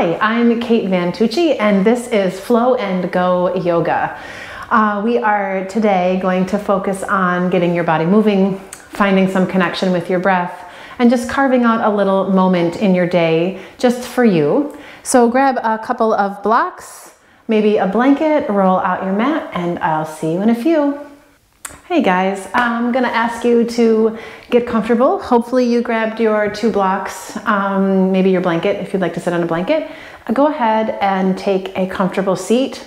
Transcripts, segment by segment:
Hi, I'm Kate Van Tucci, and this is Flow and Go Yoga. We are today going to focus on getting your body moving, finding some connection with your breath, and just carving out a little moment in your day just for you. So grab a couple of blocks, maybe a blanket, roll out your mat, and I'll see you in a few. Hey guys, I'm gonna ask you to get comfortable. Hopefully you grabbed your 2 blocks, maybe your blanket if you'd like to sit on a blanket. Go ahead and take a comfortable seat,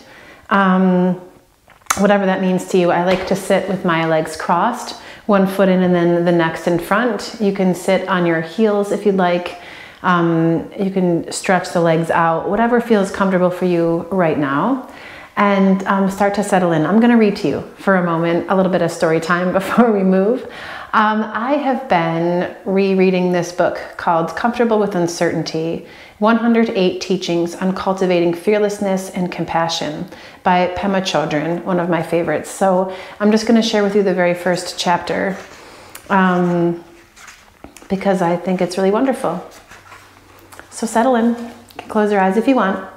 whatever that means to you. I like to sit with my legs crossed, one foot in and then the next in front. You can sit on your heels if you'd like. You can stretch the legs out, whatever feels comfortable for you right now. And start to settle in. I'm going to read to you for a moment, a little bit of story time before we move. I have been rereading this book called Comfortable with Uncertainty, 108 Teachings on Cultivating Fearlessness and Compassion by Pema Chodron, one of my favorites. So I'm just going to share with you the very first chapter because I think it's really wonderful. So settle in. You can close your eyes if you want.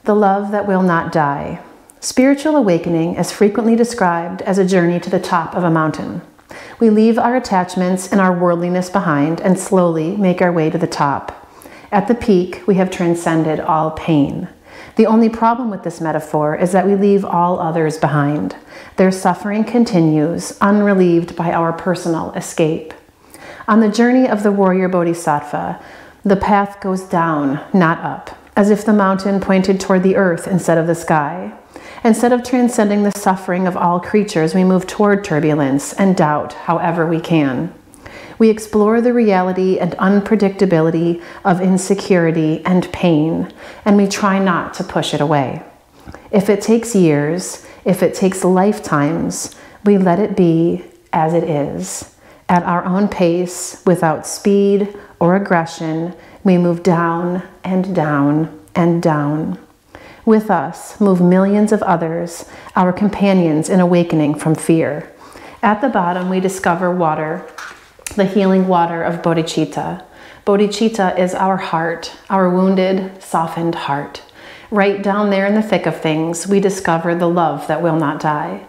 The love that will not die. Spiritual awakening is frequently described as a journey to the top of a mountain. We leave our attachments and our worldliness behind and slowly make our way to the top. At the peak, we have transcended all pain. The only problem with this metaphor is that we leave all others behind. Their suffering continues, unrelieved by our personal escape. On the journey of the warrior bodhisattva, the path goes down, not up, as if the mountain pointed toward the earth instead of the sky. Instead of transcending the suffering of all creatures, we move toward turbulence and doubt however we can. We explore the reality and unpredictability of insecurity and pain, and we try not to push it away. If it takes years, if it takes lifetimes, we let it be as it is. At our own pace, without speed or aggression, we move down and down and down. With us move millions of others, our companions in awakening from fear. At the bottom, we discover water, the healing water of bodhicitta. Bodhicitta is our heart, our wounded, softened heart. Right down there in the thick of things, we discover the love that will not die.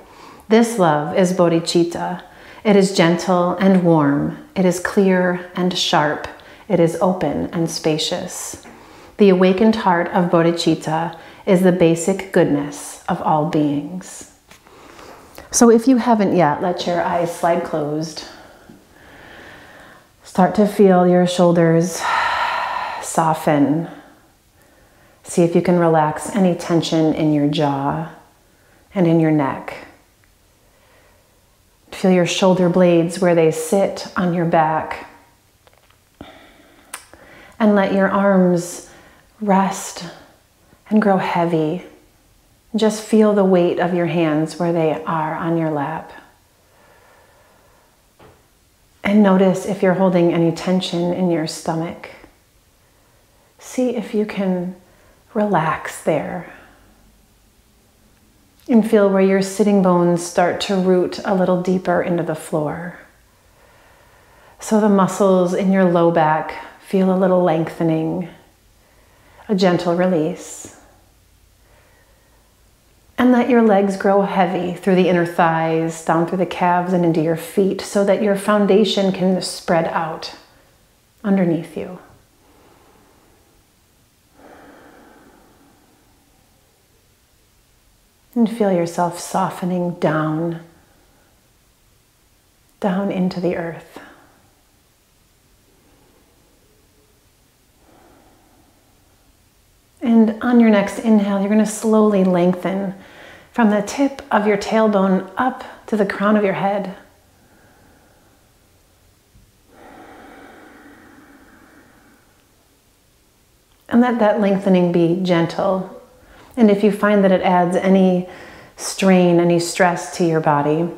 This love is bodhicitta. It is gentle and warm. It is clear and sharp. It is open and spacious. The awakened heart of bodhicitta is the basic goodness of all beings. So if you haven't yet, let your eyes slide closed. Start to feel your shoulders soften. See if you can relax any tension in your jaw and in your neck. Feel your shoulder blades where they sit on your back. And let your arms rest and grow heavy. Just feel the weight of your hands where they are on your lap. And notice if you're holding any tension in your stomach. See if you can relax there. And feel where your sitting bones start to root a little deeper into the floor. So the muscles in your low back feel a little lengthening, a gentle release. And let your legs grow heavy through the inner thighs, down through the calves and into your feet so that your foundation can spread out underneath you. And feel yourself softening down into the earth. And on your next inhale, you're going to slowly lengthen from the tip of your tailbone up to the crown of your head. And let that lengthening be gentle. And if you find that it adds any strain, any stress to your body,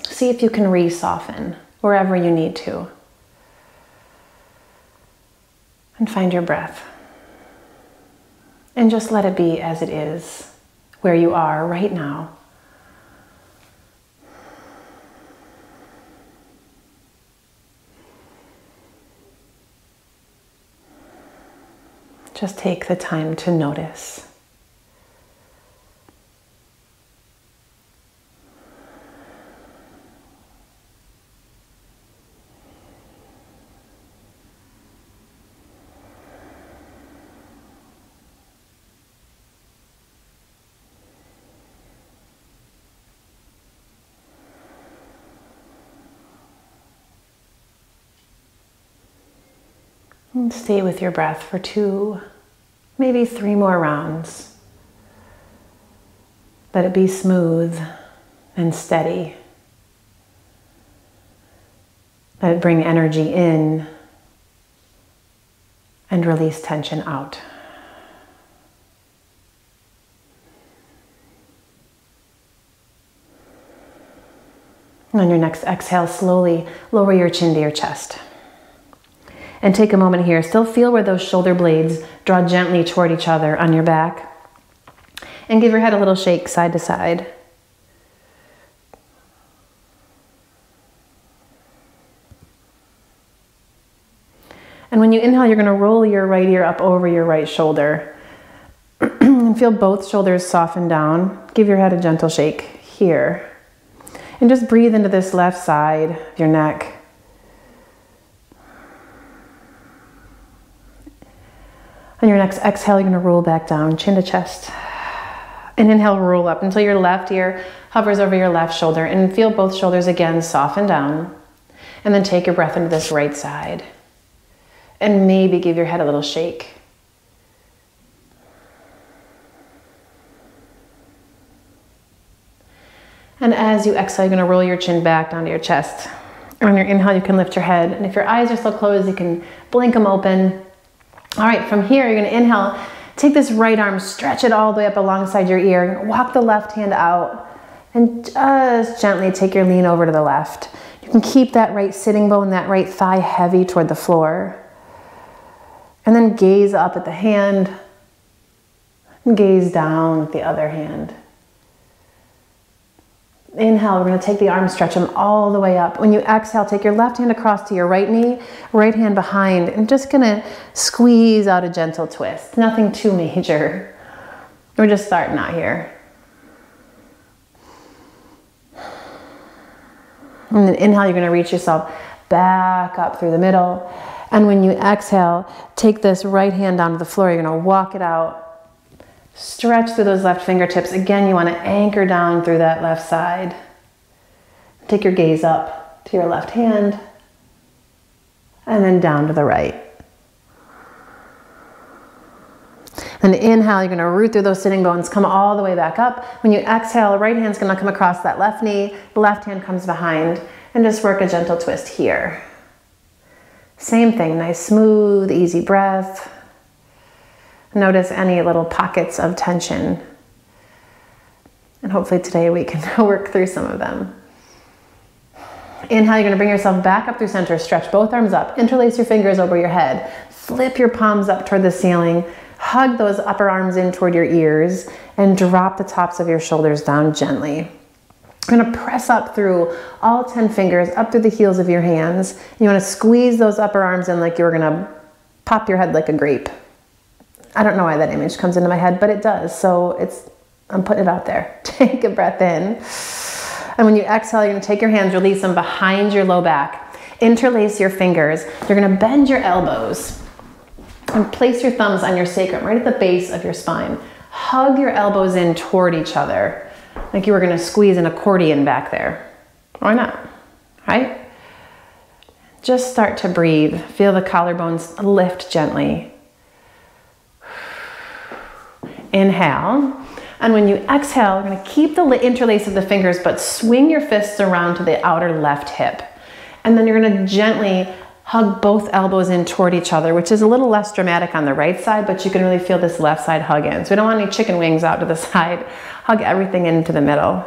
see if you can re-soften wherever you need to. And find your breath. And just let it be as it is, where you are right now. Just take the time to notice. And stay with your breath for 2, maybe 3 more rounds. Let it be smooth and steady. Let it bring energy in and release tension out. And on your next exhale, slowly lower your chin to your chest. And take a moment here. Still feel where those shoulder blades draw gently toward each other on your back. And give your head a little shake side to side. And when you inhale, you're going to roll your right ear up over your right shoulder. And feel both shoulders soften down. Give your head a gentle shake here. And just breathe into this left side of your neck. On your next exhale, you're going to roll back down, chin to chest. And inhale, roll up until your left ear hovers over your left shoulder. And feel both shoulders again soften down. And then take your breath into this right side. And maybe give your head a little shake. And as you exhale, you're going to roll your chin back down to your chest. And on your inhale, you can lift your head. And if your eyes are still closed, you can blink them open. All right, from here, you're going to inhale. Take this right arm, stretch it all the way up alongside your ear. Walk the left hand out. And just gently take your lean over to the left. You can keep that right sitting bone, that right thigh heavy toward the floor. And then gaze up at the hand. And gaze down at the other hand. Inhale, we're going to take the arms, stretch them all the way up. When you exhale, take your left hand across to your right knee, right hand behind, and just going to squeeze out a gentle twist. Nothing too major. We're just starting out here. And then inhale, you're going to reach yourself back up through the middle. And when you exhale, take this right hand down to the floor. You're going to walk it out. Stretch through those left fingertips. Again, you want to anchor down through that left side. Take your gaze up to your left hand and then down to the right. Then inhale, you're going to root through those sitting bones, come all the way back up. When you exhale, the right hand's going to come across that left knee, the left hand comes behind, and just work a gentle twist here. Same thing, nice, smooth, easy breath. Notice any little pockets of tension. And hopefully today we can work through some of them. Inhale, you're going to bring yourself back up through center. Stretch both arms up. Interlace your fingers over your head. Flip your palms up toward the ceiling. Hug those upper arms in toward your ears. And drop the tops of your shoulders down gently. You're going to press up through all 10 fingers, up through the heels of your hands. You want to squeeze those upper arms in like you're going to pop your head like a grape. I don't know why that image comes into my head, but it does. So I'm putting it out there. Take a breath in. And when you exhale, you're going to take your hands, release them behind your low back. Interlace your fingers. You're going to bend your elbows and place your thumbs on your sacrum, right at the base of your spine. Hug your elbows in toward each other, like you were going to squeeze an accordion back there. Why not? Right? Just start to breathe. Feel the collarbones lift gently. Inhale, and when you exhale, you're going to keep the interlace of the fingers, but swing your fists around to the outer left hip. And then you're going to gently hug both elbows in toward each other, which is a little less dramatic on the right side, but you can really feel this left side hug in. So we don't want any chicken wings out to the side. Hug everything into the middle.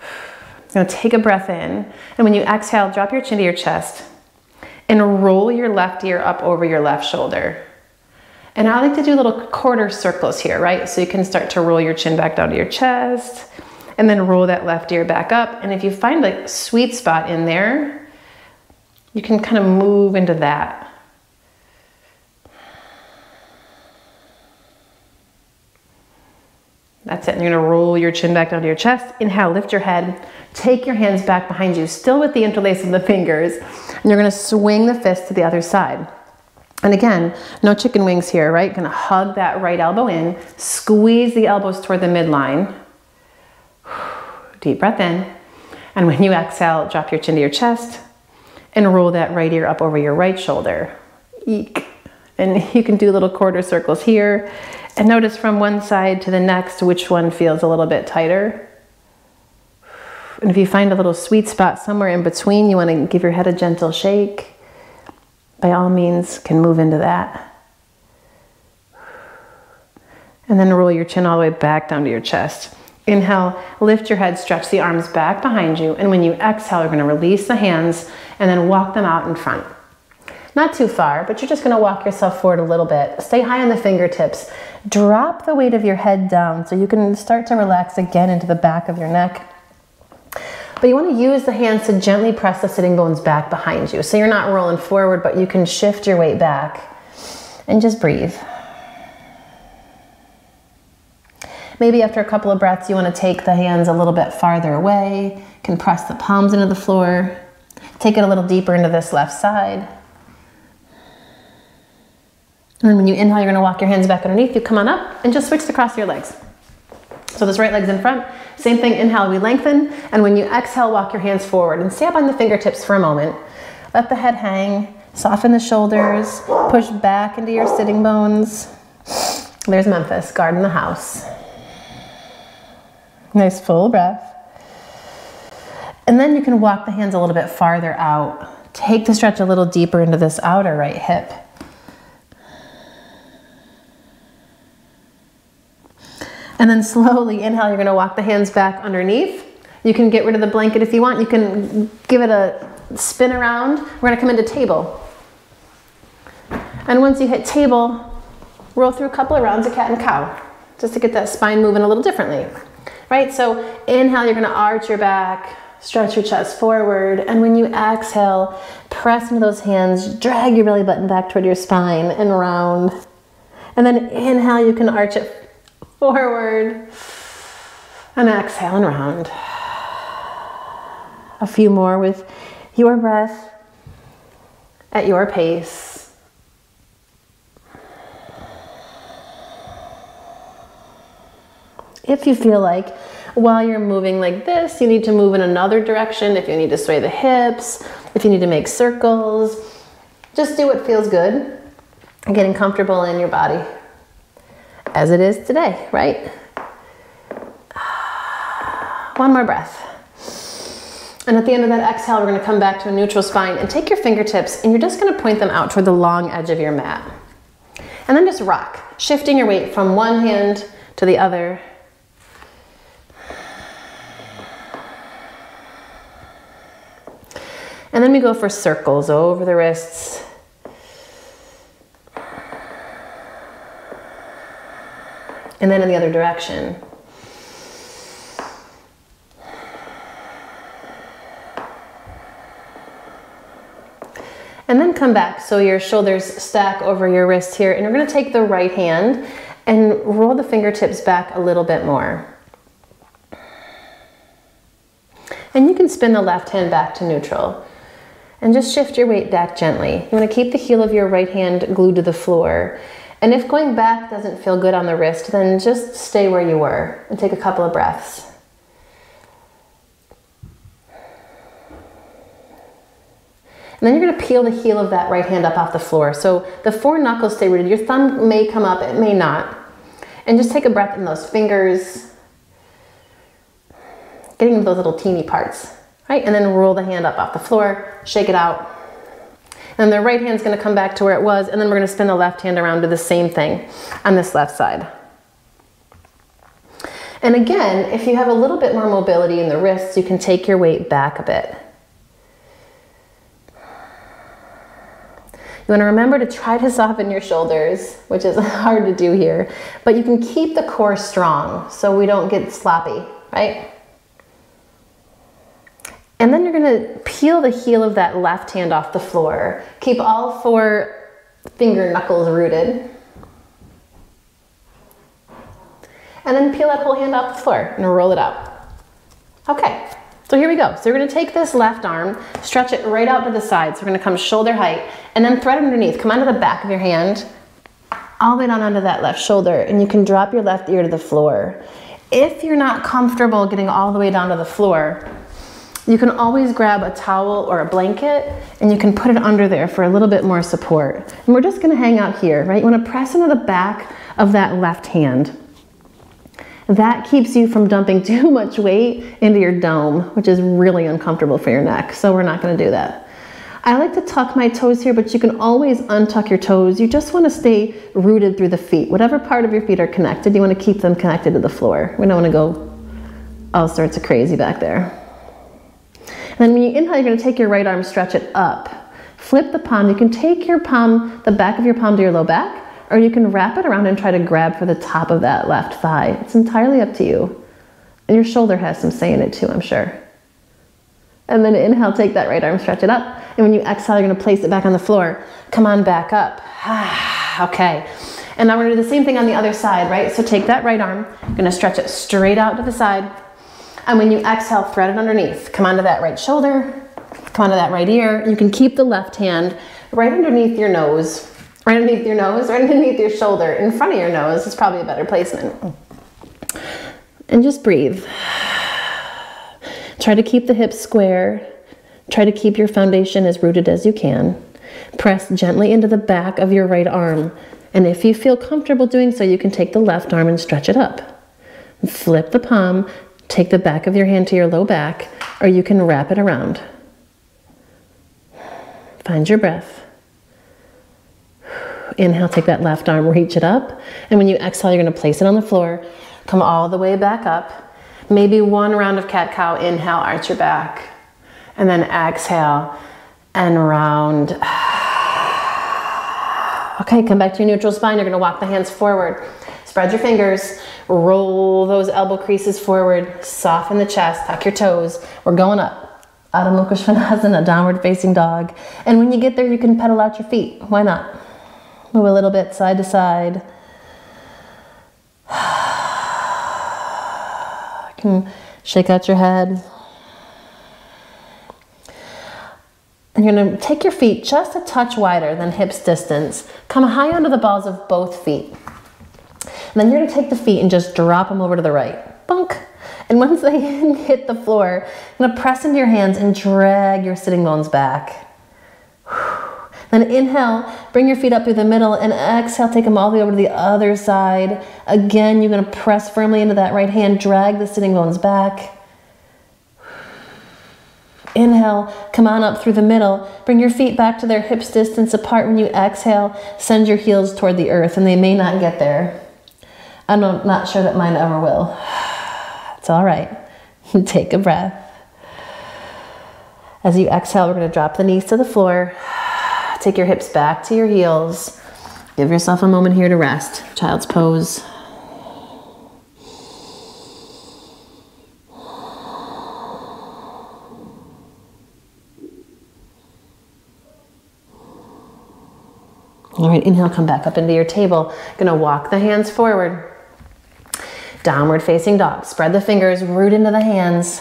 You're going to take a breath in, and when you exhale, drop your chin to your chest and roll your left ear up over your left shoulder. And I like to do little quarter circles here, right? So you can start to roll your chin back down to your chest and then roll that left ear back up. And if you find a sweet spot in there, you can kind of move into that. That's it. And you're gonna roll your chin back down to your chest. Inhale, lift your head. Take your hands back behind you, still with the interlace of the fingers. And you're gonna swing the fist to the other side. And again, no chicken wings here, right? Gonna hug that right elbow in, squeeze the elbows toward the midline. Deep breath in. And when you exhale, drop your chin to your chest and roll that right ear up over your right shoulder. Eek. And you can do little quarter circles here. And notice from one side to the next, which one feels a little bit tighter. And if you find a little sweet spot somewhere in between, you want to give your head a gentle shake, by all means, can move into that. And then roll your chin all the way back down to your chest. Inhale, lift your head, stretch the arms back behind you. And when you exhale, you're going to release the hands and then walk them out in front. Not too far, but you're just going to walk yourself forward a little bit. Stay high on the fingertips. Drop the weight of your head down so you can start to relax again into the back of your neck. But you want to use the hands to gently press the sitting bones back behind you. So you're not rolling forward, but you can shift your weight back and just breathe. Maybe after a couple of breaths, you want to take the hands a little bit farther away. You can press the palms into the floor. Take it a little deeper into this left side. And then when you inhale, you're going to walk your hands back underneath. You come on up and just switch to cross your legs. So this right leg's in front. Same thing, inhale, we lengthen. And when you exhale, walk your hands forward and stay up on the fingertips for a moment. Let the head hang, soften the shoulders, push back into your sitting bones. There's Memphis, guarding the house. Nice full breath. And then you can walk the hands a little bit farther out. Take the stretch a little deeper into this outer right hip. And then slowly inhale, you're gonna walk the hands back underneath. You can get rid of the blanket if you want. You can give it a spin around. We're gonna come into table. And once you hit table, roll through a couple of rounds of cat and cow, just to get that spine moving a little differently. Right, so inhale, you're gonna arch your back, stretch your chest forward, and when you exhale, press into those hands, drag your belly button back toward your spine and round. And then inhale, you can arch it forward, and exhale and round. A few more with your breath at your pace. If you feel like while you're moving like this, you need to move in another direction, if you need to sway the hips, if you need to make circles, just do what feels good, getting comfortable in your body as it is today, right? One more breath. And at the end of that exhale, we're going to come back to a neutral spine and take your fingertips and you're just going to point them out toward the long edge of your mat. And then just rock, shifting your weight from one hand to the other. And then we go for circles over the wrists. And then in the other direction. And then come back so your shoulders stack over your wrists here. And you're going to take the right hand and roll the fingertips back a little bit more. And you can spin the left hand back to neutral. And just shift your weight back gently. You want to keep the heel of your right hand glued to the floor. And if going back doesn't feel good on the wrist, then just stay where you were and take a couple of breaths. And then you're going to peel the heel of that right hand up off the floor. So the four knuckles stay rooted. Your thumb may come up, it may not. And just take a breath in those fingers, getting those little teeny parts. Right, and then roll the hand up off the floor, shake it out. And the right hand's gonna come back to where it was, and then we're gonna spin the left hand around to the same thing on this left side. And again, if you have a little bit more mobility in the wrists, you can take your weight back a bit. You wanna remember to try to soften your shoulders, which is hard to do here, but you can keep the core strong so we don't get sloppy, right? And then you're gonna peel the heel of that left hand off the floor. Keep all four finger knuckles rooted. And then peel that whole hand off the floor and roll it out. Okay, so here we go. So we're gonna take this left arm, stretch it right out to the side. So we're gonna come shoulder height and then thread underneath. Come onto the back of your hand, all the way down onto that left shoulder, and you can drop your left ear to the floor. If you're not comfortable getting all the way down to the floor, you can always grab a towel or a blanket and you can put it under there for a little bit more support. And we're just gonna hang out here, right? You wanna press into the back of that left hand. That keeps you from dumping too much weight into your dome, which is really uncomfortable for your neck. So we're not gonna do that. I like to tuck my toes here, but you can always untuck your toes. You just wanna stay rooted through the feet. Whatever part of your feet are connected, you wanna keep them connected to the floor. We don't wanna go all sorts of crazy back there. And then when you inhale, you're gonna take your right arm, stretch it up. Flip the palm. You can take your palm, the back of your palm to your low back, or you can wrap it around and try to grab for the top of that left thigh. It's entirely up to you. And your shoulder has some say in it too, I'm sure. And then inhale, take that right arm, stretch it up. And when you exhale, you're gonna place it back on the floor. Come on back up. Okay. And now we're gonna do the same thing on the other side, right? So take that right arm, you're gonna stretch it straight out to the side. And when you exhale, thread it underneath. Come onto that right shoulder, come onto that right ear. You can keep the left hand right underneath your nose, right underneath your nose, right underneath your shoulder, in front of your nose is probably a better placement. And just breathe. Try to keep the hips square. Try to keep your foundation as rooted as you can. Press gently into the back of your right arm. And if you feel comfortable doing so, you can take the left arm and stretch it up. Flip the palm, take the back of your hand to your low back, or you can wrap it around. Find your breath. Inhale, take that left arm, reach it up. And when you exhale, you're gonna place it on the floor. Come all the way back up. Maybe one round of cat-cow. Inhale, arch your back. And then exhale and round. Okay, come back to your neutral spine. You're gonna walk the hands forward. Spread your fingers. Roll those elbow creases forward. Soften the chest, tuck your toes. We're going up. Adho Mukha Svanasana, downward facing dog. And when you get there, you can pedal out your feet. Why not? Move a little bit side to side. You can shake out your head. And you're gonna take your feet just a touch wider than hips distance. Come high onto the balls of both feet. And then you're gonna take the feet and just drop them over to the right. Bunk. And once they hit the floor, you're gonna press into your hands and drag your sitting bones back. Then inhale, bring your feet up through the middle, and exhale, take them all the way over to the other side. Again, you're gonna press firmly into that right hand, drag the sitting bones back. Inhale, come on up through the middle. Bring your feet back to their hips distance apart. When you exhale, send your heels toward the earth, and they may not get there. I'm not sure that mine ever will. It's all right. Take a breath. As you exhale, we're gonna drop the knees to the floor. Take your hips back to your heels. Give yourself a moment here to rest. Child's pose. All right, inhale, come back up into your table. Gonna walk the hands forward. Downward facing dog. Spread the fingers, root into the hands.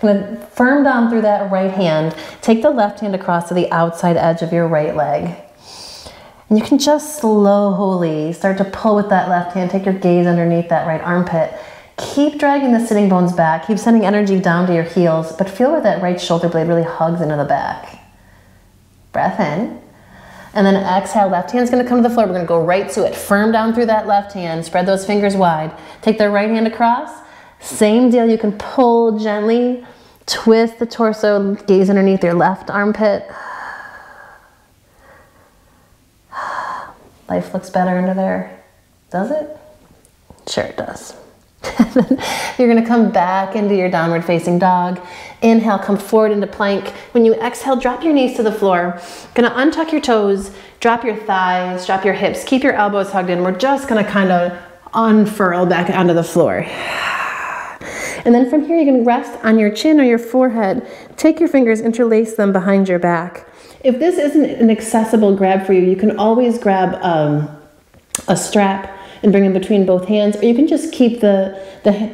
Gonna firm down through that right hand. Take the left hand across to the outside edge of your right leg. And you can just slowly start to pull with that left hand. Take your gaze underneath that right armpit. Keep dragging the sitting bones back. Keep sending energy down to your heels, but feel where that right shoulder blade really hugs into the back. Breath in. And then exhale, left hand's gonna come to the floor. We're gonna go right to it. Firm down through that left hand. Spread those fingers wide. Take the right hand across. Same deal, you can pull gently. Twist the torso, gaze underneath your left armpit. Life looks better under there. Does it? Sure it does. You're gonna come back into your downward facing dog. Inhale, come forward into plank. When you exhale, drop your knees to the floor. Gonna untuck your toes, drop your thighs, drop your hips, keep your elbows hugged in. We're just gonna kind of unfurl back onto the floor. And then from here, you're gonna rest on your chin or your forehead. Take your fingers, interlace them behind your back. If this isn't an accessible grab for you, you can always grab a strap and bring them between both hands, or you can just keep the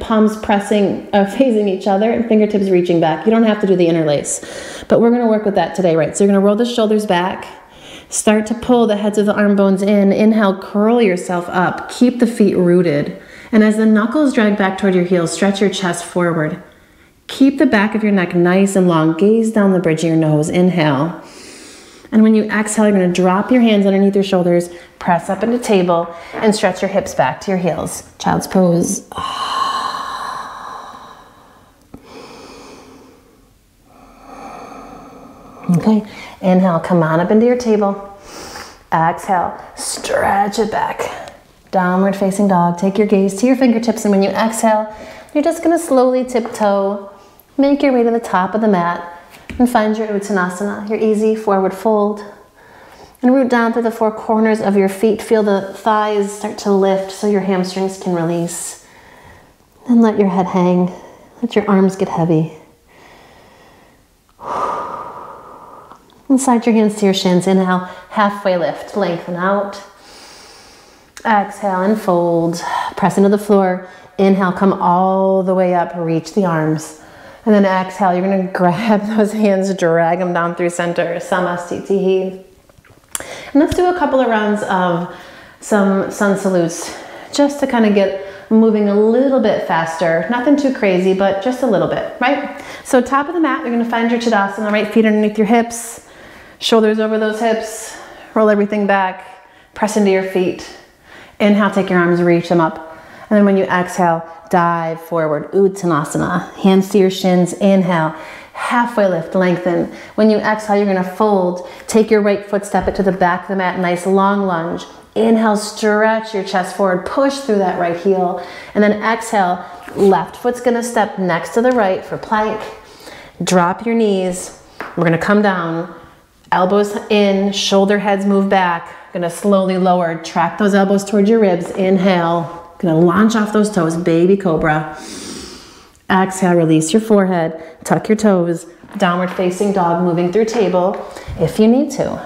palms pressing, facing each other and fingertips reaching back. You don't have to do the interlace, but we're gonna work with that today, right? So you're gonna roll the shoulders back, start to pull the heads of the arm bones in. Inhale, curl yourself up, keep the feet rooted. And as the knuckles drag back toward your heels, stretch your chest forward. Keep the back of your neck nice and long. Gaze down the bridge of your nose. Inhale. And when you exhale, you're going to drop your hands underneath your shoulders, press up into table, and stretch your hips back to your heels. Child's pose. Okay. Inhale, come on up into your table. Exhale, stretch it back. Downward facing dog. Take your gaze to your fingertips, and when you exhale, you're just going to slowly tiptoe, make your way to the top of the mat, and find your Uttanasana, your easy forward fold. And root down through the four corners of your feet. Feel the thighs start to lift so your hamstrings can release. And let your head hang. Let your arms get heavy. And slide your hands to your shins. Inhale, halfway lift, lengthen out. Exhale and fold. Press into the floor. Inhale, come all the way up, reach the arms. And then exhale, you're gonna grab those hands, drag them down through center, Samastitihi. And let's do a couple of rounds of some sun salutes, just to kind of get moving a little bit faster. Nothing too crazy, but just a little bit, right? So top of the mat, you're gonna find your Tadasana, right feet underneath your hips, shoulders over those hips, roll everything back, press into your feet. Inhale, take your arms, reach them up. And then when you exhale, dive forward, Uttanasana. Hands to your shins, inhale, halfway lift, lengthen. When you exhale, you're gonna fold. Take your right foot, step it to the back of the mat, nice long lunge. Inhale, stretch your chest forward, push through that right heel. And then exhale, left foot's gonna step next to the right for plank. Drop your knees. We're gonna come down, elbows in, shoulder heads move back. Gonna slowly lower, track those elbows towards your ribs. Inhale. Gonna launch off those toes, baby cobra. Exhale, release your forehead, tuck your toes, downward facing dog, moving through table if you need to.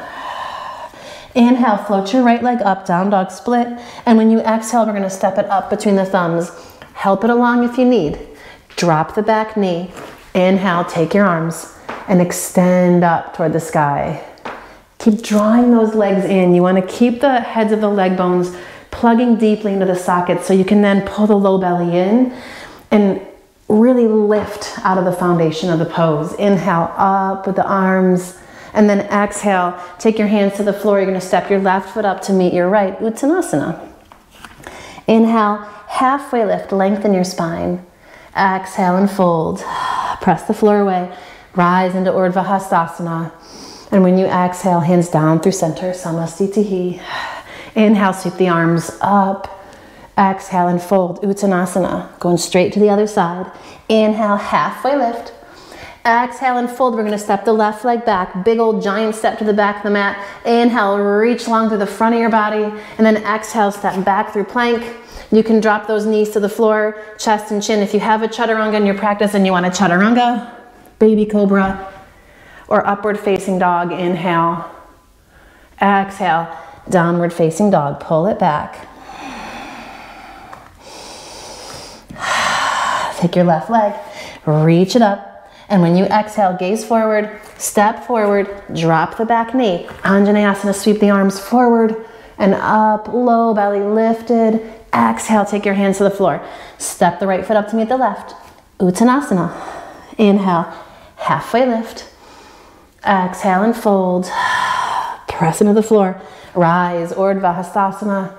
Inhale, float your right leg up, down dog split. And when you exhale, we're gonna step it up between the thumbs. Help it along if you need. Drop the back knee. Inhale, take your arms and extend up toward the sky. Keep drawing those legs in. You wanna keep the heads of the leg bones plugging deeply into the sockets so you can then pull the low belly in and really lift out of the foundation of the pose. Inhale, up with the arms, and then exhale, take your hands to the floor. You're gonna step your left foot up to meet your right, Uttanasana. Inhale, halfway lift, lengthen your spine. Exhale and fold. Press the floor away. Rise into Urdhva Hastasana. And when you exhale, hands down through center, Samastitihi. Inhale, sweep the arms up. Exhale and fold, Uttanasana. Going straight to the other side. Inhale, halfway lift. Exhale and fold. We're gonna step the left leg back. Big old giant step to the back of the mat. Inhale, reach long through the front of your body. And then exhale, step back through plank. You can drop those knees to the floor, chest and chin. If you have a chaturanga in your practice and you want a chaturanga, baby cobra, or upward facing dog, inhale. Exhale. Downward facing dog, pull it back. Take your left leg, reach it up. And when you exhale, gaze forward, step forward, drop the back knee. Anjaneyasana, sweep the arms forward and up, low belly lifted. Exhale, take your hands to the floor. Step the right foot up to meet the left. Uttanasana. Inhale, halfway lift. Exhale and fold. Press into the floor. Rise, Urdhva Hastasana,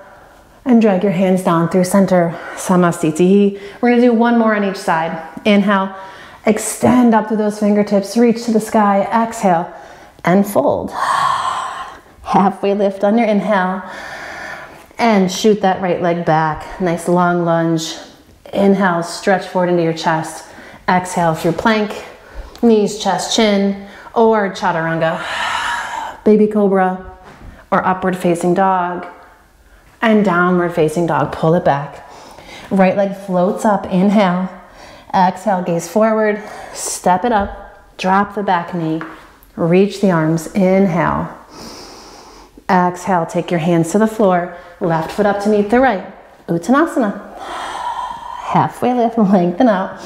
and drag your hands down through center, Samastitihi. We're gonna do one more on each side. Inhale, extend up through those fingertips, reach to the sky, exhale, and fold. Halfway lift on your inhale, and shoot that right leg back. Nice long lunge. Inhale, stretch forward into your chest. Exhale through plank, knees, chest, chin, or chaturanga, baby cobra, or upward facing dog, and downward facing dog. Pull it back. Right leg floats up, inhale. Exhale, gaze forward, step it up, drop the back knee, reach the arms, inhale. Exhale, take your hands to the floor, left foot up to meet the right. Uttanasana. Halfway lift, lengthen out.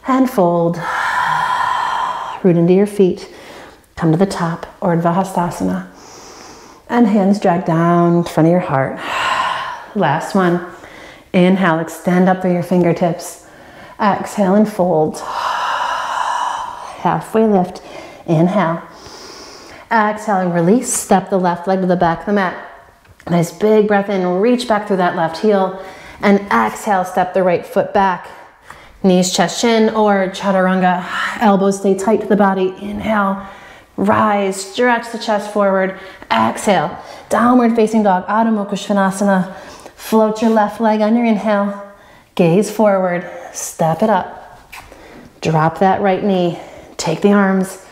And fold. Root into your feet. Come to the top, Urdhva Hastasana. And hands drag down in front of your heart. Last one. Inhale, extend up through your fingertips. Exhale and fold. Halfway lift. Inhale. Exhale and release. Step the left leg to the back of the mat. Nice big breath in. Reach back through that left heel. And exhale, step the right foot back. Knees, chest, chin, or chaturanga. Elbows stay tight to the body. Inhale. Rise. Stretch the chest forward. Exhale. Downward facing dog. Adho Mukha Svanasana. Float your left leg on your inhale. Gaze forward. Step it up. Drop that right knee. Take the arms.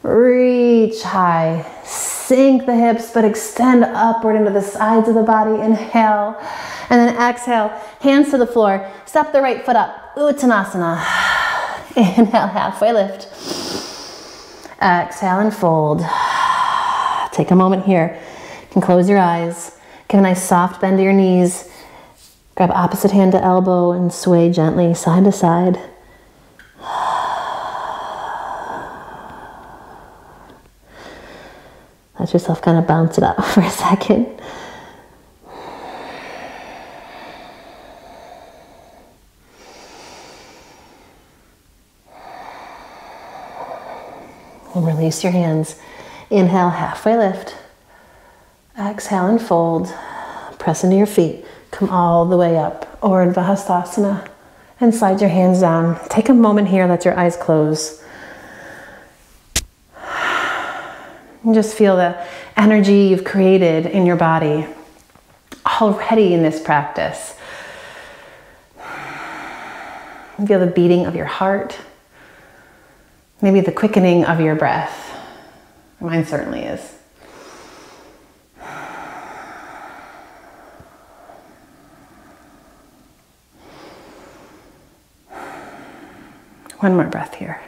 Reach high. Sink the hips, but extend upward into the sides of the body. Inhale. And then exhale. Hands to the floor. Step the right foot up. Uttanasana. Inhale, halfway lift. Exhale and fold. Take a moment here. You can close your eyes. Give a nice soft bend to your knees. Grab opposite hand to elbow and sway gently side to side. Let yourself kind of bounce it up for a second. And release your hands. Inhale, halfway lift. Exhale and fold. Press into your feet. Come all the way up. Urdhva Hastasana. And slide your hands down. Take a moment here. Let your eyes close. And just feel the energy you've created in your body already in this practice. Feel the beating of your heart. Maybe the quickening of your breath. Mine certainly is. One more breath here.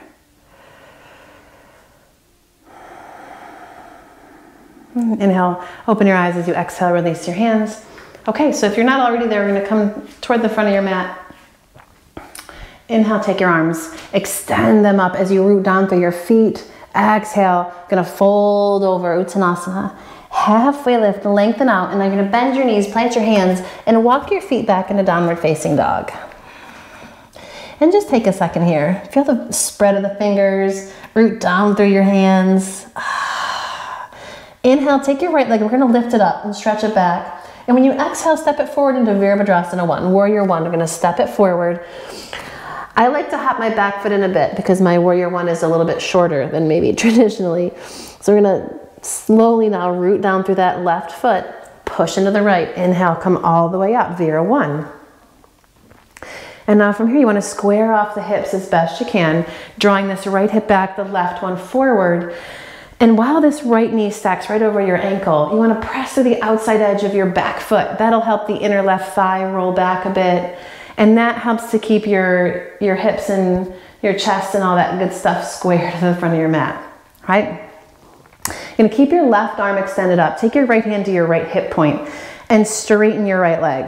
Inhale, open your eyes as you exhale, release your hands. Okay, so if you're not already there, we're going to come toward the front of your mat. Inhale, take your arms, extend them up as you root down through your feet. Exhale, going to fold over, Uttanasana. Halfway lift, lengthen out, and then you're going to bend your knees, plant your hands, and walk your feet back into downward facing dog. And just take a second here. Feel the spread of the fingers, root down through your hands. Inhale, take your right leg, we're going to lift it up and stretch it back. And when you exhale, step it forward into Virabhadrasana 1, Warrior 1. We're going to step it forward. I like to hop my back foot in a bit because my Warrior 1 is a little bit shorter than maybe traditionally. So we're going to slowly now root down through that left foot, push into the right. Inhale, come all the way up, Vira 1. And now from here, you want to square off the hips as best you can, drawing this right hip back, the left one forward. And while this right knee stacks right over your ankle, you want to press to the outside edge of your back foot. That'll help the inner left thigh roll back a bit. And that helps to keep your hips and your chest and all that good stuff square to the front of your mat, right? You're going to keep your left arm extended up. Take your right hand to your right hip point and straighten your right leg.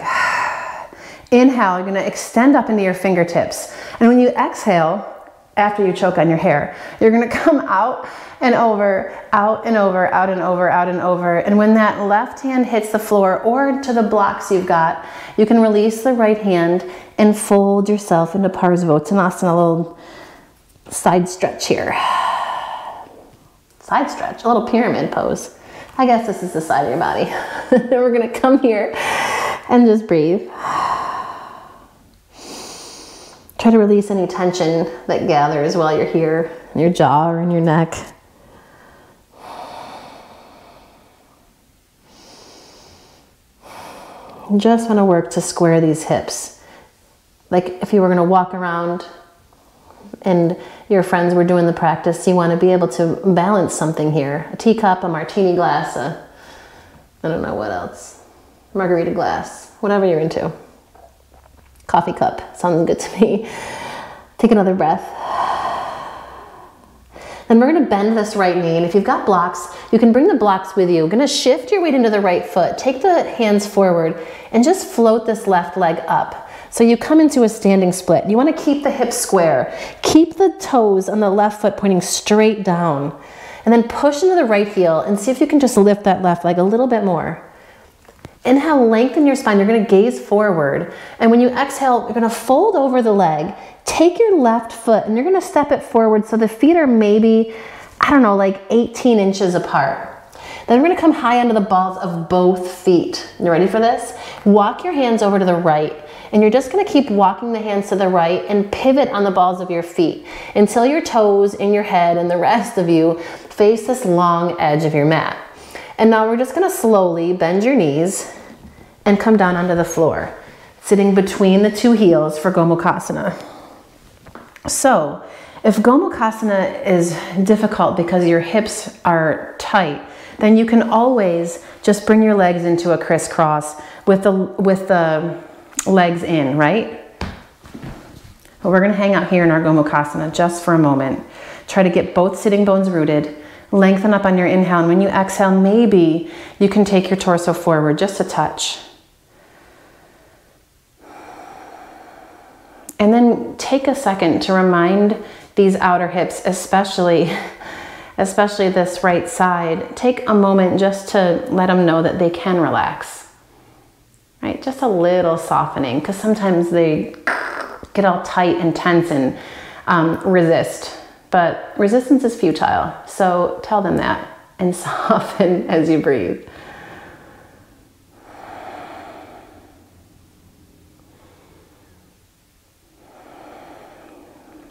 Inhale, you're going to extend up into your fingertips. And when you exhale, after you choke on your hair, you're going to come out and over, out and over, out and over, out and over. And when that left hand hits the floor or to the blocks you've got, you can release the right hand and fold yourself into Parsvottanasana, a little side stretch here. Side stretch, a little pyramid pose. I guess this is the side of your body. We're going to come here and just breathe. Try to release any tension that gathers while you're here, in your jaw or in your neck. You just want to work to square these hips. Like if you were going to walk around and your friends were doing the practice, you want to be able to balance something here. A teacup, a martini glass, I don't know what else. Margarita glass, whatever you're into. Coffee cup, sounds good to me. Take another breath. Then we're gonna bend this right knee, and if you've got blocks, you can bring the blocks with you. You're gonna shift your weight into the right foot, take the hands forward, and just float this left leg up. So you come into a standing split. You wanna keep the hips square. Keep the toes on the left foot pointing straight down. And then push into the right heel and see if you can just lift that left leg a little bit more. Inhale, lengthen your spine. You're gonna gaze forward. And when you exhale, you're gonna fold over the leg. Take your left foot and you're gonna step it forward so the feet are maybe, I don't know, like 18 inches apart. Then we're gonna come high onto the balls of both feet. You ready for this? Walk your hands over to the right. And you're just gonna keep walking the hands to the right and pivot on the balls of your feet until your toes and your head and the rest of you face this long edge of your mat. And now we're just gonna slowly bend your knees and come down onto the floor, sitting between the two heels for Gomukhasana. So, if Gomukhasana is difficult because your hips are tight, then you can always just bring your legs into a crisscross with the legs in, right? But we're gonna hang out here in our Gomukhasana just for a moment. Try to get both sitting bones rooted. Lengthen up on your inhale, and when you exhale, maybe you can take your torso forward just a touch. And then take a second to remind these outer hips, especially this right side, take a moment just to let them know that they can relax, right? Just a little softening, because sometimes they get all tight and tense and resist. But resistance is futile, so tell them that and soften as you breathe.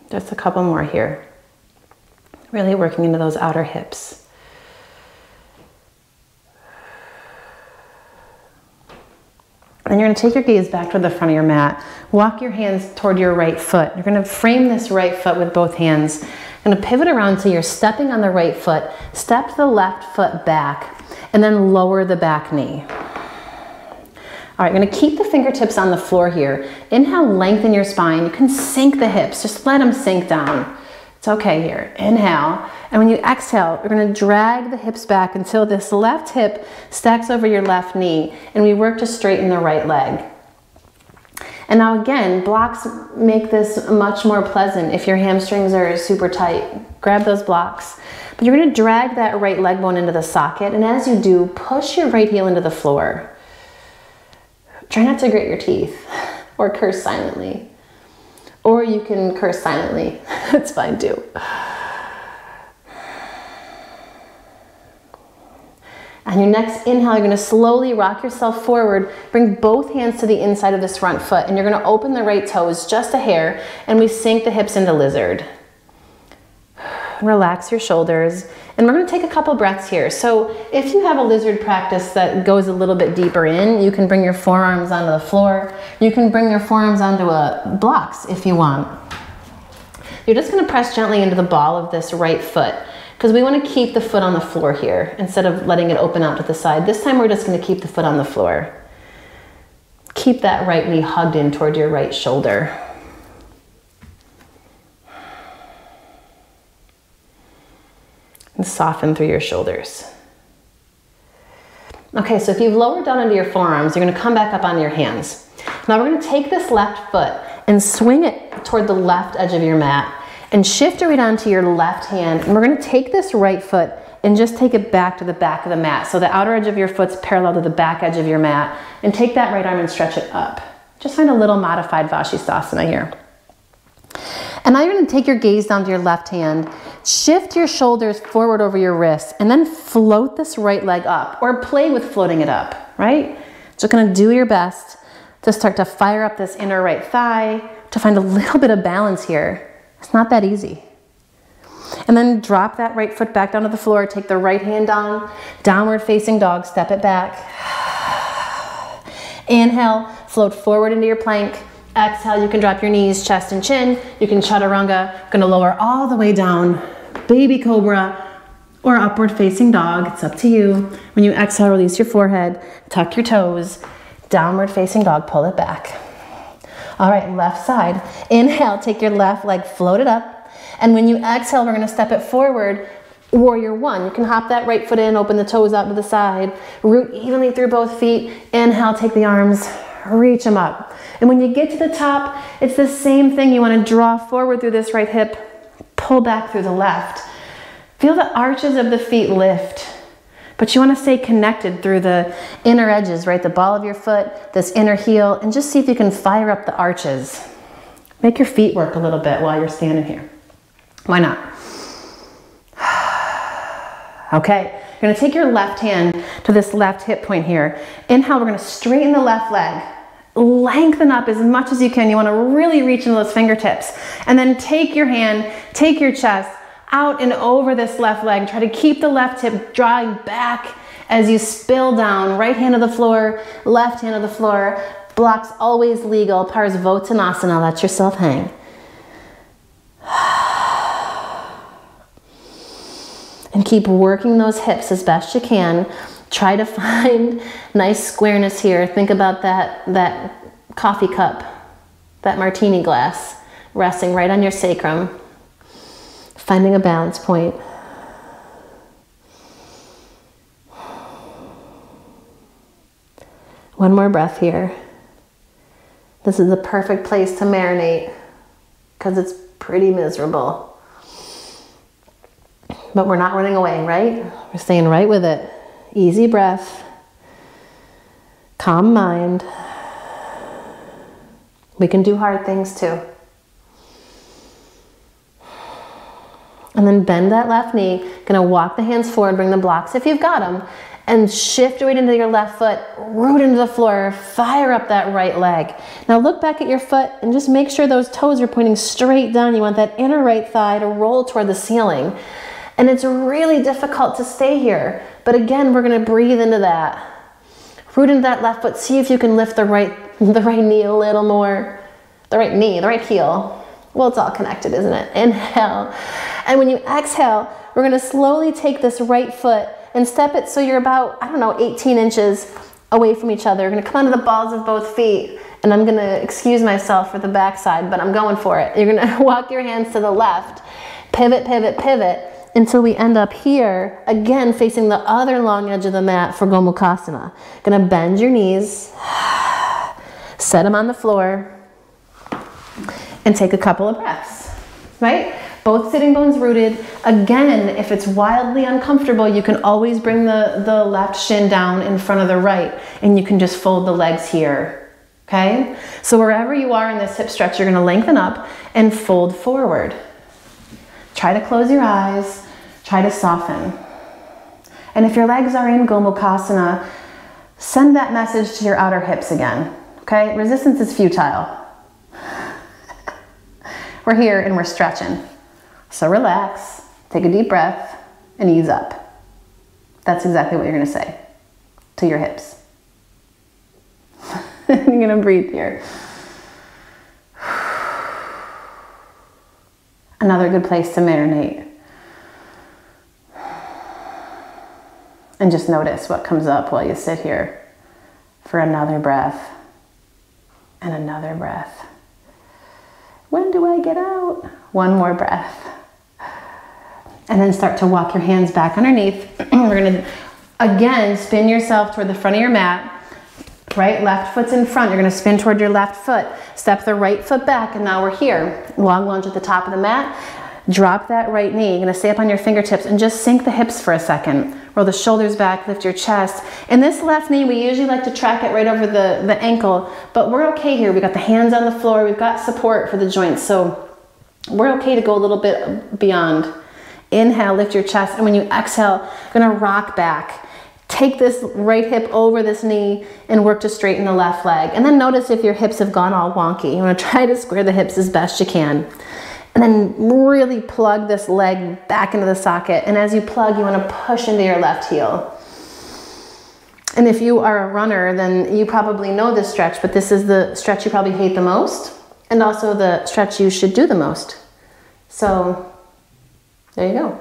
Just a couple more here. Really working into those outer hips. And you're going to take your gaze back to the front of your mat. Walk your hands toward your right foot. You're going to frame this right foot with both hands. You're going to pivot around so you're stepping on the right foot. Step the left foot back and then lower the back knee. All right, you're going to keep the fingertips on the floor here. Inhale, lengthen your spine. You can sink the hips. Just let them sink down. It's okay here. Inhale. And when you exhale, you're going to drag the hips back until this left hip stacks over your left knee, and we work to straighten the right leg. And now again, blocks make this much more pleasant if your hamstrings are super tight. Grab those blocks. But you're going to drag that right leg bone into the socket, and as you do, push your right heel into the floor. Try not to grit your teeth or curse silently. Or you can curse silently. That's fine too. On your next inhale, you're going to slowly rock yourself forward. Bring both hands to the inside of this front foot, and you're going to open the right toes just a hair, and we sink the hips into lizard. Relax your shoulders, and we're going to take a couple breaths here. So if you have a lizard practice that goes a little bit deeper in, you can bring your forearms onto the floor. You can bring your forearms onto blocks if you want. You're just going to press gently into the ball of this right foot, because we want to keep the foot on the floor here instead of letting it open out to the side. This time we're just going to keep the foot on the floor. Keep that right knee hugged in toward your right shoulder. And soften through your shoulders. Okay, so if you've lowered down into your forearms, you're going to come back up on your hands. Now we're going to take this left foot and swing it toward the left edge of your mat and shift it right onto your left hand. And we're going to take this right foot and just take it back to the back of the mat. So the outer edge of your foot's parallel to the back edge of your mat, and take that right arm and stretch it up. Just find a little modified Vashisthasana here. And now you're going to take your gaze down to your left hand, shift your shoulders forward over your wrists, and then float this right leg up, or play with floating it up, right? Just going to do your best to start to fire up this inner right thigh, to find a little bit of balance here. It's not that easy. And then drop that right foot back down to the floor, take the right hand down, downward facing dog, step it back. Inhale, float forward into your plank. Exhale, you can drop your knees, chest and chin. You can chaturanga. Gonna lower all the way down, baby cobra or upward facing dog. It's up to you. When you exhale, release your forehead, tuck your toes, downward facing dog, pull it back. All right, left side. Inhale, take your left leg, float it up. And when you exhale, we're gonna step it forward, warrior one. You can hop that right foot in, open the toes out to the side, root evenly through both feet. Inhale, take the arms, reach them up. And when you get to the top, it's the same thing. You wanna draw forward through this right hip, pull back through the left. Feel the arches of the feet lift. But you want to stay connected through the inner edges, right? The ball of your foot, this inner heel, and just see if you can fire up the arches. Make your feet work a little bit while you're standing here. Why not? Okay, you're going to take your left hand to this left hip point here. Inhale, we're going to straighten the left leg. Lengthen up as much as you can. You want to really reach into those fingertips. And then take your hand, take your chest, out and over this left leg. Try to keep the left hip drawing back as you spill down. Right hand to the floor, left hand to the floor. Blocks always legal. Parsvottanasana, let yourself hang. And keep working those hips as best you can. Try to find nice squareness here. Think about that coffee cup, that martini glass, resting right on your sacrum. Finding a balance point. One more breath here. This is the perfect place to marinate because it's pretty miserable. But we're not running away, right? We're staying right with it. Easy breath. Calm mind. We can do hard things too. And then bend that left knee. Gonna walk the hands forward, bring the blocks if you've got them, and shift weight into your left foot, root into the floor, fire up that right leg. Now look back at your foot and just make sure those toes are pointing straight down. You want that inner right thigh to roll toward the ceiling. And it's really difficult to stay here. But again, we're gonna breathe into that. Root into that left foot. See if you can lift the right knee a little more. The right knee, the right heel. Well, it's all connected, isn't it? Inhale. And when you exhale, we're gonna slowly take this right foot and step it so you're about, 18 inches away from each other. You're gonna come onto the balls of both feet. And I'm gonna excuse myself for the backside, but I'm going for it. You're gonna walk your hands to the left. Pivot, pivot, pivot, until we end up here, again, facing the other long edge of the mat for Gomukhasana. Gonna bend your knees, set them on the floor, and take a couple of breaths, right? Both sitting bones rooted. Again, if it's wildly uncomfortable, you can always bring the left shin down in front of the right, and you can just fold the legs here, okay? So wherever you are in this hip stretch, you're gonna lengthen up and fold forward. Try to close your eyes, try to soften. And if your legs are in Gomukhasana, send that message to your outer hips again, okay? Resistance is futile. We're here and we're stretching. So relax, take a deep breath, and ease up. That's exactly what you're gonna say to your hips. You're gonna breathe here. Another good place to marinate. And just notice what comes up while you sit here for another breath and another breath. When do I get out? One more breath. And then start to walk your hands back underneath. We're gonna, again, spin yourself toward the front of your mat. Right, left foot's in front. You're gonna spin toward your left foot. Step the right foot back, and now we're here. Long lunge at the top of the mat. Drop that right knee. You're gonna stay up on your fingertips and just sink the hips for a second. Roll the shoulders back, lift your chest. And this left knee, we usually like to track it right over the ankle, but we're okay here. We've got the hands on the floor. We've got support for the joints, so we're okay to go a little bit beyond. Inhale, lift your chest, and when you exhale, you're gonna rock back. Take this right hip over this knee and work to straighten the left leg. And then notice if your hips have gone all wonky. You want to try to square the hips as best you can. And then really plug this leg back into the socket. And as you plug, you want to push into your left heel. And if you are a runner, then you probably know this stretch, but this is the stretch you probably hate the most, and also the stretch you should do the most. So there you go.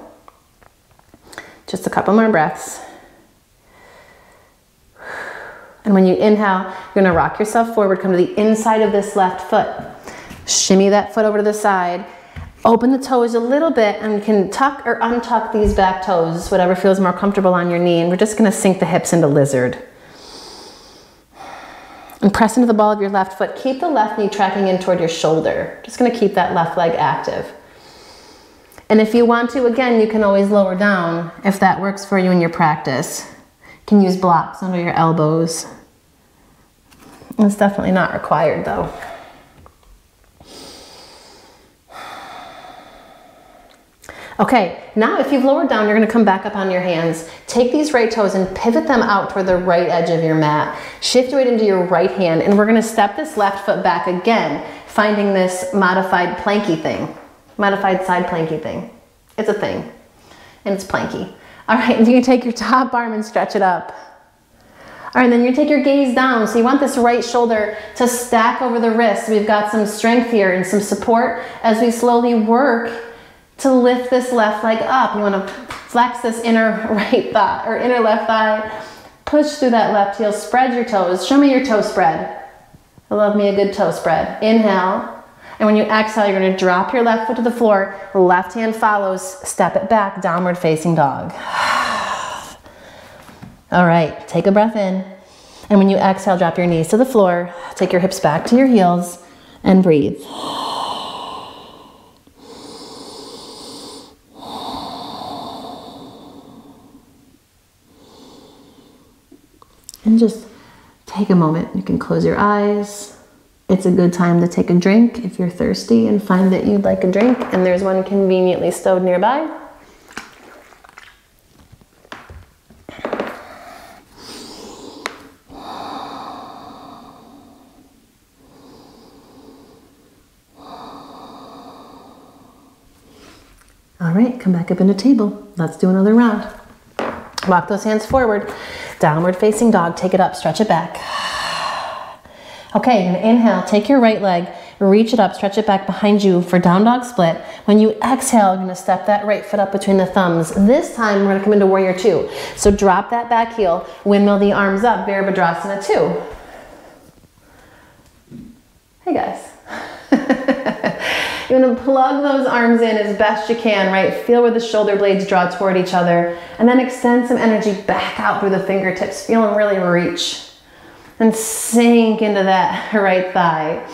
Just a couple more breaths. And when you inhale, you're gonna rock yourself forward, come to the inside of this left foot. Shimmy that foot over to the side. Open the toes a little bit, and you can tuck or untuck these back toes, whatever feels more comfortable on your knee. And we're just gonna sink the hips into lizard. And press into the ball of your left foot. Keep the left knee tracking in toward your shoulder. Just gonna keep that left leg active. And if you want to, again, you can always lower down if that works for you in your practice. You can use blocks under your elbows. It's definitely not required though. Okay, now if you've lowered down, you're gonna come back up on your hands. Take these right toes and pivot them out toward the right edge of your mat. Shift your weight into your right hand, and we're gonna step this left foot back again, finding this modified planky thing. Modified side planky thing. It's a thing, and it's planky. All right, and you can take your top arm and stretch it up. All right, then you take your gaze down. So you want this right shoulder to stack over the wrist. We've got some strength here and some support as we slowly work to lift this left leg up. You want to flex this inner right thigh or inner left thigh. Push through that left heel. Spread your toes. Show me your toe spread. I love me a good toe spread. Inhale. And when you exhale, you're going to drop your left foot to the floor. Left hand follows. Step it back. Downward facing dog. All right. Take a breath in. And when you exhale, drop your knees to the floor. Take your hips back to your heels and breathe. And just take a moment. You can close your eyes. It's a good time to take a drink if you're thirsty and find that you'd like a drink, and there's one conveniently stowed nearby. All right, come back up into table. Let's do another round. Walk those hands forward. Downward facing dog. Take it up, stretch it back. Okay, you're gonna inhale, take your right leg, reach it up, stretch it back behind you for down dog split. When you exhale, you're gonna step that right foot up between the thumbs. This time, we're gonna come into warrior two. So drop that back heel, windmill the arms up, Virabhadrasana 2. Hey guys. You're gonna plug those arms in as best you can, right? Feel where the shoulder blades draw toward each other, and then extend some energy back out through the fingertips. Feel them really reach. And sink into that right thigh.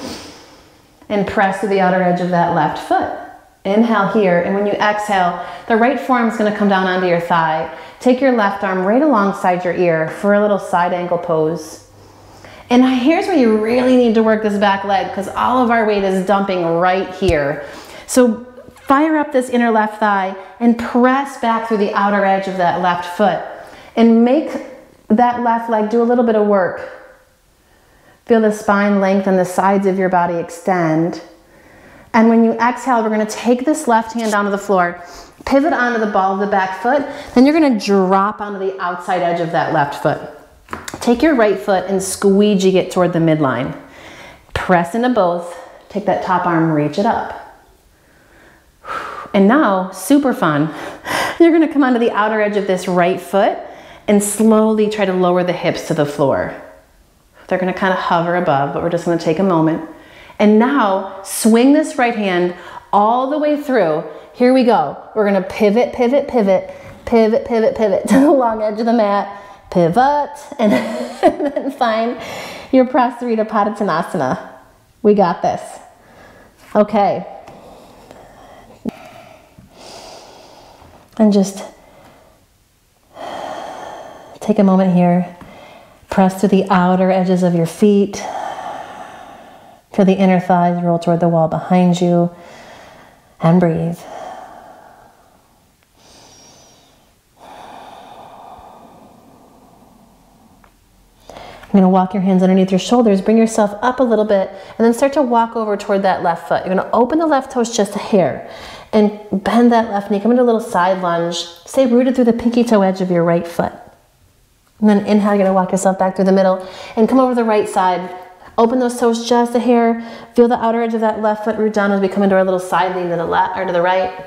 And press to the outer edge of that left foot. Inhale here, and when you exhale, the right forearm is gonna come down onto your thigh. Take your left arm right alongside your ear for a little side angle pose. And here's where you really need to work this back leg, because all of our weight is dumping right here. So fire up this inner left thigh and press back through the outer edge of that left foot. And make that left leg do a little bit of work. Feel the spine lengthen, the sides of your body extend. And when you exhale, we're gonna take this left hand down to the floor, pivot onto the ball of the back foot, then you're gonna drop onto the outside edge of that left foot. Take your right foot and squeegee it toward the midline. Press into both, take that top arm, reach it up. And now, super fun, you're gonna come onto the outer edge of this right foot and slowly try to lower the hips to the floor. They're gonna kind of hover above, but we're just gonna take a moment. And now, swing this right hand all the way through. Here we go. We're gonna pivot, pivot, pivot, pivot, pivot, pivot to the long edge of the mat. Pivot, and then find your Prasarita Padottanasana. We got this. Okay. And just take a moment here. Press to the outer edges of your feet. Feel the inner thighs roll toward the wall behind you. And breathe. You're gonna walk your hands underneath your shoulders, bring yourself up a little bit, and then start to walk over toward that left foot. You're gonna open the left toes just a hair, and bend that left knee, come into a little side lunge. Stay rooted through the pinky toe edge of your right foot. And then inhale, you're gonna walk yourself back through the middle, and come over the right side. Open those toes just a hair. Feel the outer edge of that left foot root down as we come into our little side lean to the left or to the right.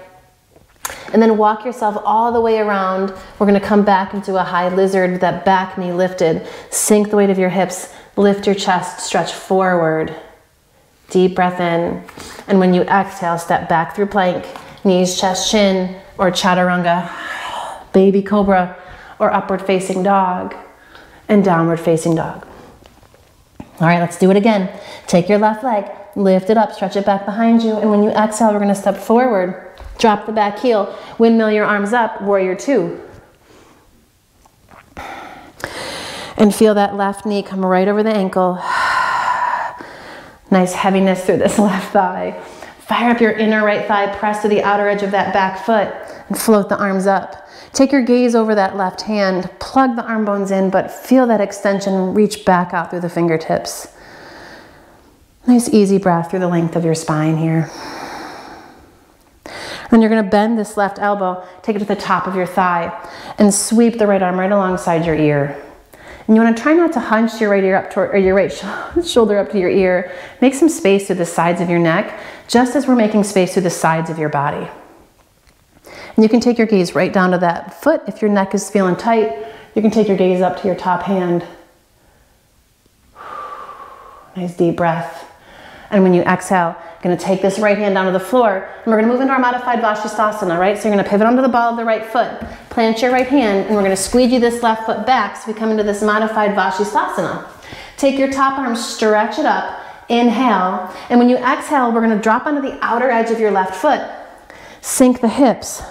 And then walk yourself all the way around. We're gonna come back into a high lizard with that back knee lifted. Sink the weight of your hips, lift your chest, stretch forward. Deep breath in. And when you exhale, step back through plank, knees, chest, chin, or chaturanga, baby cobra, or upward facing dog, and downward facing dog. All right, let's do it again. Take your left leg, lift it up, stretch it back behind you. And when you exhale, we're gonna step forward, drop the back heel, windmill your arms up, warrior two. And feel that left knee come right over the ankle. Nice heaviness through this left thigh. Fire up your inner right thigh, press to the outer edge of that back foot, and float the arms up. Take your gaze over that left hand, plug the arm bones in, but feel that extension, reach back out through the fingertips. Nice easy breath through the length of your spine here. Then you're gonna bend this left elbow, take it to the top of your thigh, and sweep the right arm right alongside your ear. And you want to try not to hunch your right ear up toward, or your right shoulder up to your ear. Make some space through the sides of your neck, just as we're making space through the sides of your body. And you can take your gaze right down to that foot. If your neck is feeling tight, you can take your gaze up to your top hand. Nice deep breath. And when you exhale, you're going to take this right hand down to the floor, and we're going to move into our modified Vashisthasana, right? So you're going to pivot onto the ball of the right foot, plant your right hand, and we're going to squeegee this left foot back so we come into this modified Vashisthasana. Take your top arm, stretch it up, inhale, and when you exhale, we're going to drop onto the outer edge of your left foot, sink the hips,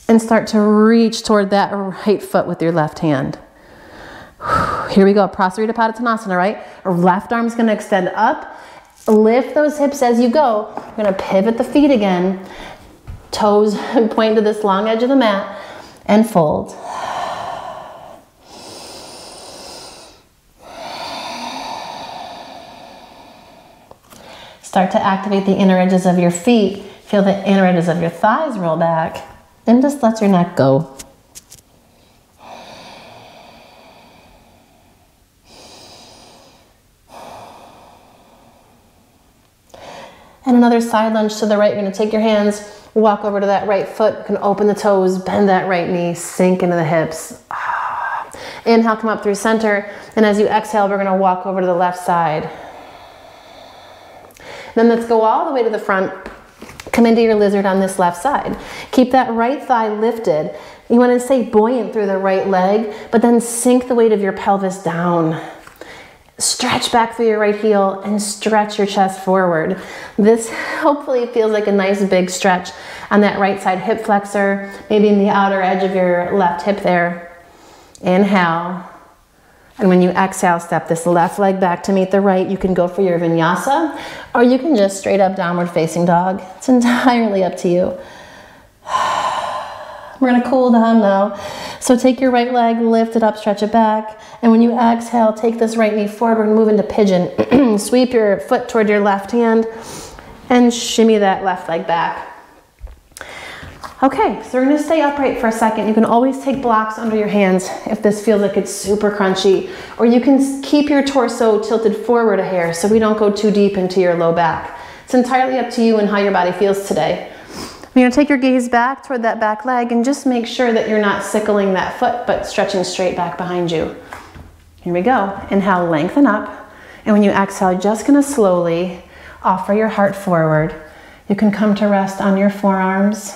and start to reach toward that right foot with your left hand. Here we go, Prasarita Padottanasana, right? Our left arm's going to extend up. Lift those hips as you go. We're going to pivot the feet again. Toes point to this long edge of the mat and fold. Start to activate the inner edges of your feet. Feel the inner edges of your thighs roll back, and just let your neck go. And another side lunge to the right. You're going to take your hands, walk over to that right foot. You can open the toes, bend that right knee, sink into the hips. Inhale, come up through center. And as you exhale, we're going to walk over to the left side. Then let's go all the way to the front. Come into your lizard on this left side. Keep that right thigh lifted. You want to stay buoyant through the right leg, but then sink the weight of your pelvis down. Stretch back through your right heel and stretch your chest forward. This hopefully feels like a nice big stretch on that right side hip flexor, maybe in the outer edge of your left hip there. Inhale. And when you exhale, step this left leg back to meet the right. You can go for your vinyasa, or you can just straight up downward facing dog. It's entirely up to you. We're gonna cool down now. So take your right leg, lift it up, stretch it back. And when you exhale, take this right knee forward. We're gonna move into pigeon. Sweep your foot toward your left hand and shimmy that left leg back. Okay, so we're gonna stay upright for a second. You can always take blocks under your hands if this feels like it's super crunchy, or you can keep your torso tilted forward a hair so we don't go too deep into your low back. It's entirely up to you and how your body feels today. You're gonna take your gaze back toward that back leg and just make sure that you're not sickling that foot, but stretching straight back behind you. Here we go. Inhale, lengthen up. And when you exhale, you're just gonna slowly offer your heart forward. You can come to rest on your forearms.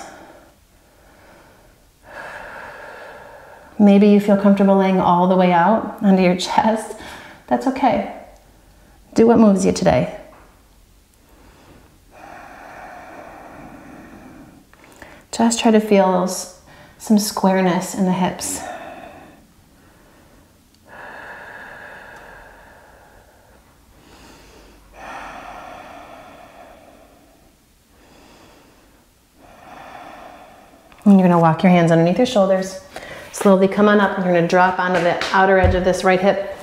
Maybe you feel comfortable laying all the way out onto your chest. That's okay. Do what moves you today. Just try to feel some squareness in the hips. And you're going to walk your hands underneath your shoulders. Slowly come on up. You're going to drop onto the outer edge of this right hip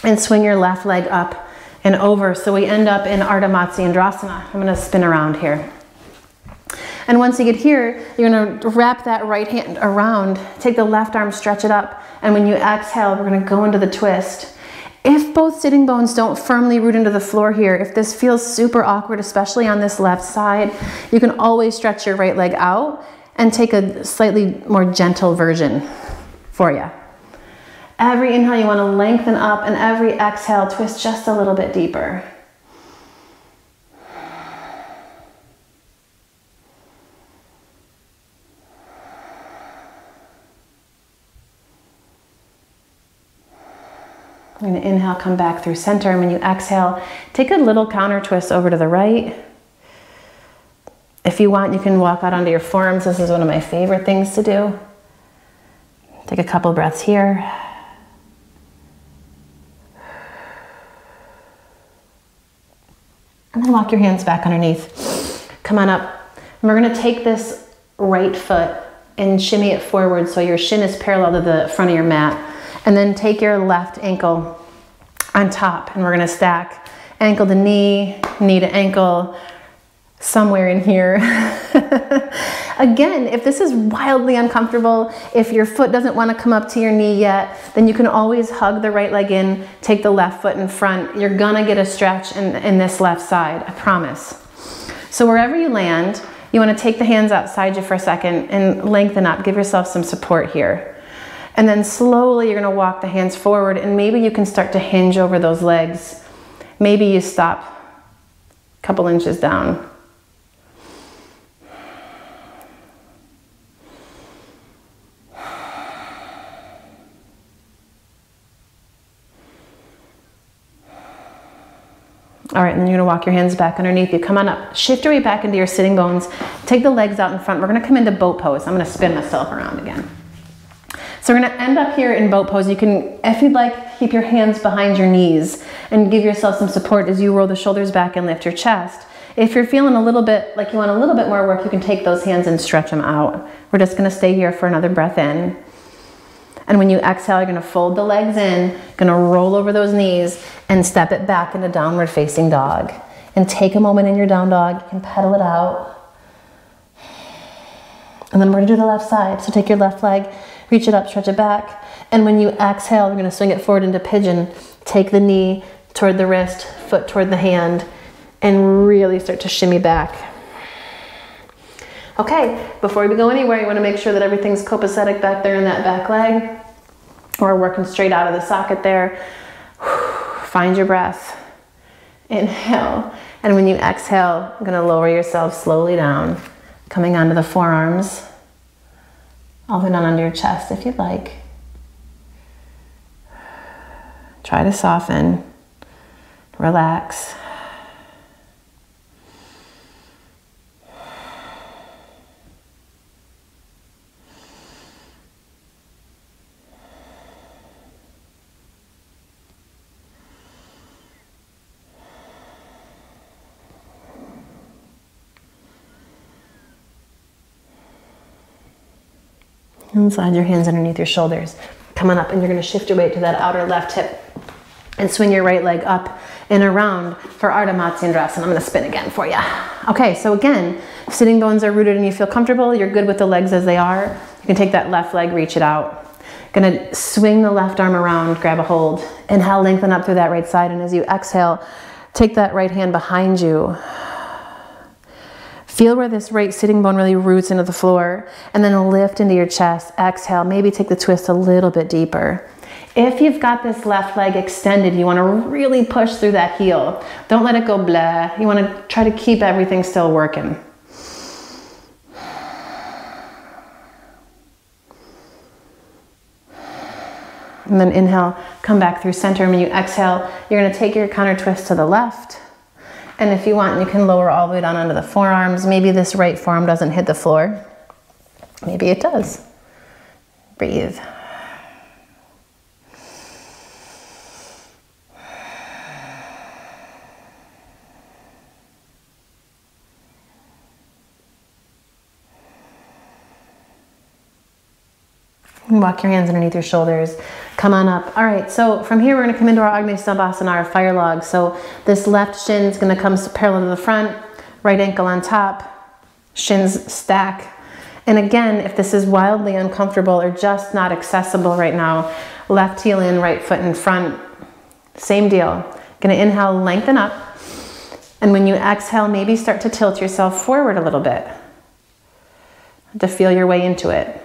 and swing your left leg up and over. So we end up in Ardha Matsyendrasana. I'm going to spin around here. And once you get here, you're going to wrap that right hand around, take the left arm, stretch it up, and when you exhale, we're going to go into the twist. If both sitting bones don't firmly root into the floor here, if this feels super awkward, especially on this left side, you can always stretch your right leg out and take a slightly more gentle version for you. Every inhale, you want to lengthen up, and every exhale, twist just a little bit deeper. We're going to inhale, come back through center, and when you exhale, take a little counter twist over to the right. If you want, you can walk out onto your forearms. This is one of my favorite things to do. Take a couple breaths here. And then walk your hands back underneath. Come on up. And we're going to take this right foot and shimmy it forward so your shin is parallel to the front of your mat. And then take your left ankle on top, and we're going to stack ankle to knee, knee to ankle, somewhere in here. Again, if this is wildly uncomfortable, if your foot doesn't want to come up to your knee yet, then you can always hug the right leg in, take the left foot in front. You're gonna get a stretch in this left side, I promise. So wherever you land, you want to take the hands outside you for a second and lengthen up. Give yourself some support here. And then slowly you're going to walk the hands forward, and maybe you can start to hinge over those legs. Maybe you stop a couple inches down. All right, and then you're gonna walk your hands back underneath you. Come on up, shift your way back into your sitting bones. Take the legs out in front. We're gonna come into boat pose. I'm gonna spin myself around again. So we're gonna end up here in boat pose. You can, if you'd like, keep your hands behind your knees and give yourself some support as you roll the shoulders back and lift your chest. If you're feeling a little bit like you want a little bit more work, you can take those hands and stretch them out. We're just gonna stay here for another breath in. And when you exhale, you're gonna fold the legs in, gonna roll over those knees and step it back into downward facing dog. And take a moment in your down dog, you can pedal it out. And then we're gonna do the left side. So take your left leg, reach it up, stretch it back. And when you exhale, you're gonna swing it forward into pigeon. Take the knee toward the wrist, foot toward the hand, and really start to shimmy back. Okay, before we go anywhere, you want to make sure that everything's copacetic back there in that back leg. We're working straight out of the socket there. Find your breath. Inhale. And when you exhale, you're going to lower yourself slowly down, coming onto the forearms, all the way down under your chest if you'd like. Try to soften, relax. And slide your hands underneath your shoulders. Come on up, and you're gonna shift your weight to that outer left hip and swing your right leg up and around for Ardha Matsyendrasana. I'm gonna spin again for you. Okay, so again, sitting bones are rooted and you feel comfortable, you're good with the legs as they are. You can take that left leg, reach it out. Gonna swing the left arm around, grab a hold. Inhale, lengthen up through that right side, and as you exhale, take that right hand behind you. Feel where this right sitting bone really roots into the floor, and then lift into your chest. Exhale, maybe take the twist a little bit deeper. If you've got this left leg extended, you want to really push through that heel. Don't let it go blah. You want to try to keep everything still working. And then inhale, come back through center. And when you exhale, you're going to take your counter twist to the left. And if you want, you can lower all the way down onto the forearms. Maybe this right forearm doesn't hit the floor. Maybe it does. Breathe. And walk your hands underneath your shoulders. Come on up. All right, so from here, we're gonna come into our Agni Sambhasana, our fire log. So this left shin is gonna come parallel to the front, right ankle on top, shins stack. And again, if this is wildly uncomfortable or just not accessible right now, left heel in, right foot in front, same deal. Gonna inhale, lengthen up. And when you exhale, maybe start to tilt yourself forward a little bit to feel your way into it.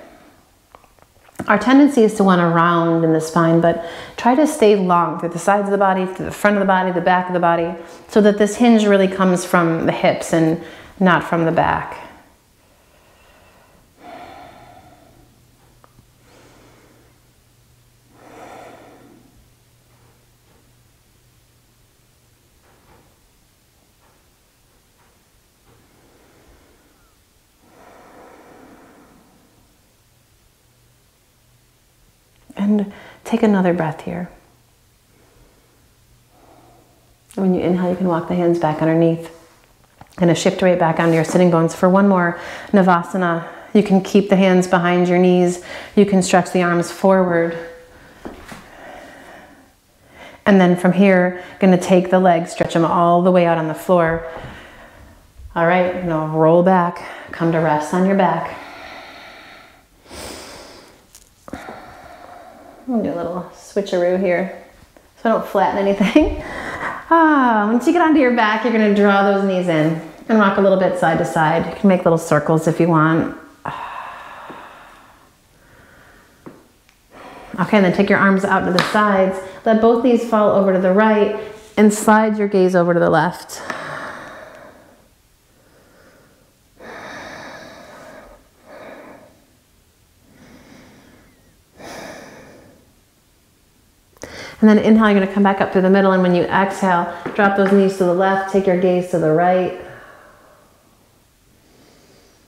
Our tendency is to want to round in the spine, but try to stay long through the sides of the body, through the front of the body, the back of the body, so that this hinge really comes from the hips and not from the back. And take another breath here. And when you inhale, you can walk the hands back underneath. And shift right back onto your sitting bones for one more Navasana. You can keep the hands behind your knees. You can stretch the arms forward. And then from here, going to take the legs, stretch them all the way out on the floor. All right, now roll back, come to rest on your back. I'm going to do a little switcheroo here so I don't flatten anything. Once you get onto your back, you're going to draw those knees in and rock a little bit side to side. You can make little circles if you want. Okay, and then take your arms out to the sides. Let both knees fall over to the right and slide your gaze over to the left. And then inhale, you're going to come back up through the middle, and when you exhale, drop those knees to the left, take your gaze to the right.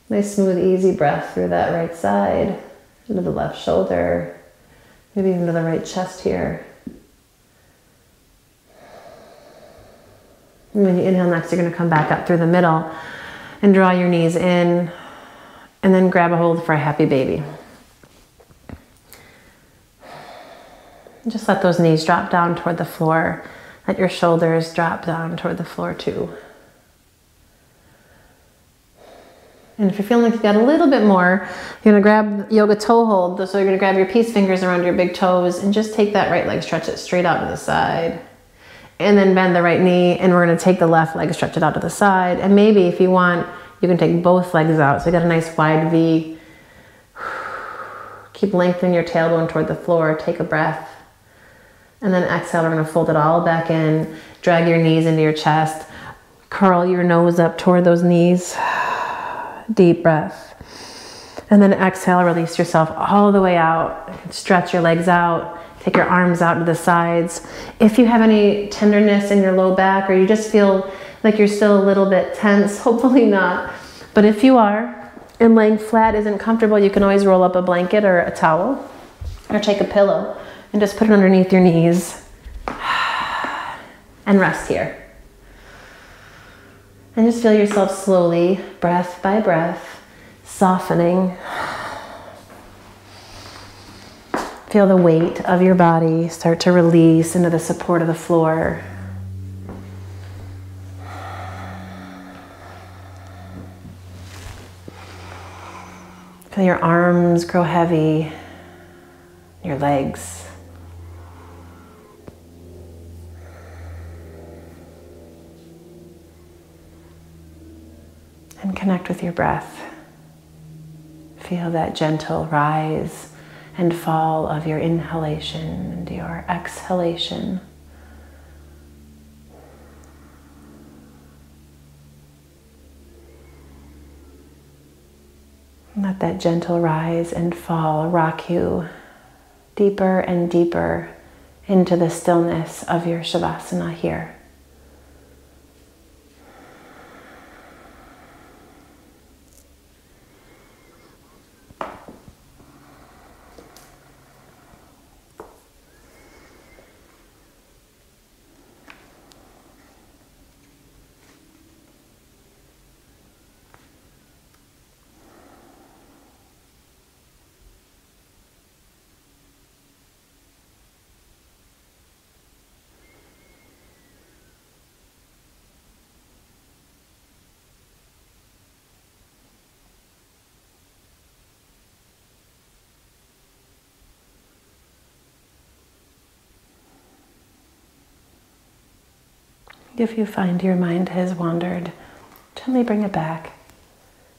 Nice, smooth, easy breath through that right side, into the left shoulder, maybe even to the right chest here. And when you inhale next, you're going to come back up through the middle and draw your knees in, and then grab a hold for a happy baby. Just let those knees drop down toward the floor. Let your shoulders drop down toward the floor too. And if you're feeling like you've got a little bit more, you're gonna grab yoga toe hold. So you're gonna grab your peace fingers around your big toes and just take that right leg, stretch it straight out to the side. And then bend the right knee, and we're gonna take the left leg, stretch it out to the side. And maybe if you want, you can take both legs out. So you got a nice wide V. Keep lengthening your tailbone toward the floor. Take a breath. And then exhale, we're going to fold it all back in. Drag your knees into your chest. Curl your nose up toward those knees. Deep breath. And then exhale, release yourself all the way out. Stretch your legs out. Take your arms out to the sides. If you have any tenderness in your low back, or you just feel like you're still a little bit tense, hopefully not. But if you are, and laying flat isn't comfortable, you can always roll up a blanket or a towel, or take a pillow and just put it underneath your knees and rest here. And just feel yourself slowly, breath by breath, softening. Feel the weight of your body start to release into the support of the floor. Feel your arms grow heavy, your legs. And connect with your breath. Feel that gentle rise and fall of your inhalation and your exhalation. Let that gentle rise and fall rock you deeper and deeper into the stillness of your Shavasana here. If you find your mind has wandered, gently bring it back.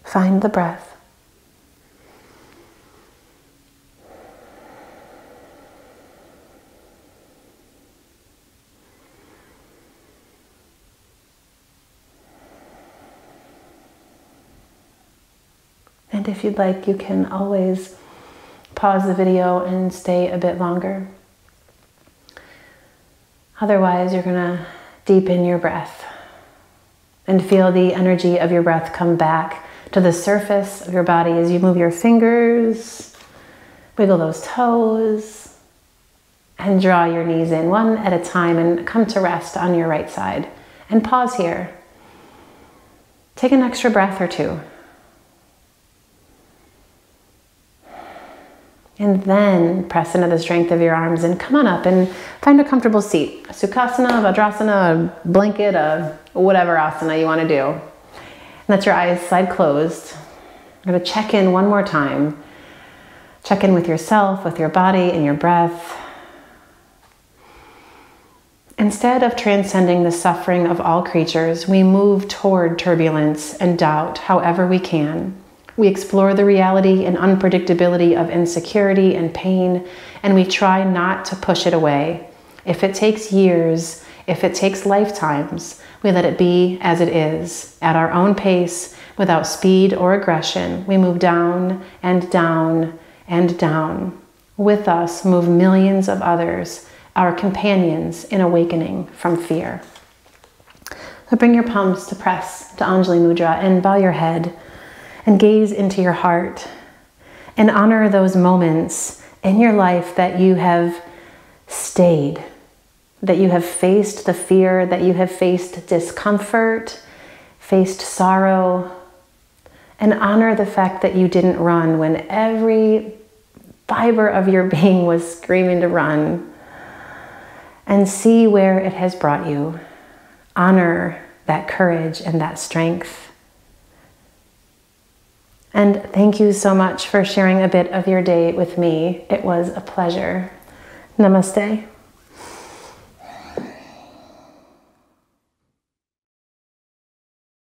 Find the breath. And if you'd like, you can always pause the video and stay a bit longer. Otherwise, you're gonna deepen your breath and feel the energy of your breath come back to the surface of your body as you move your fingers, wiggle those toes, And draw your knees in one at a time and come to rest on your right side. And pause here. Take an extra breath or two. And then press into the strength of your arms and come on up and find a comfortable seat. A Sukhasana, a Vajrasana, a blanket, a whatever asana you want to do. And let your eyes slide closed. You're going to check in one more time. Check in with yourself, with your body and your breath. Instead of transcending the suffering of all creatures, we move toward turbulence and doubt however we can. We explore the reality and unpredictability of insecurity and pain, and we try not to push it away. If it takes years, if it takes lifetimes, we let it be as it is, at our own pace, without speed or aggression. We move down and down and down. With us move millions of others, our companions in awakening from fear. So bring your palms to press to Anjali Mudra and bow your head and gaze into your heart and honor those moments in your life that you have stayed, that you have faced the fear, that you have faced discomfort, faced sorrow, and honor the fact that you didn't run when every fiber of your being was screaming to run. And see where it has brought you. Honor that courage and that strength. And thank you so much for sharing a bit of your day with me. It was a pleasure. Namaste.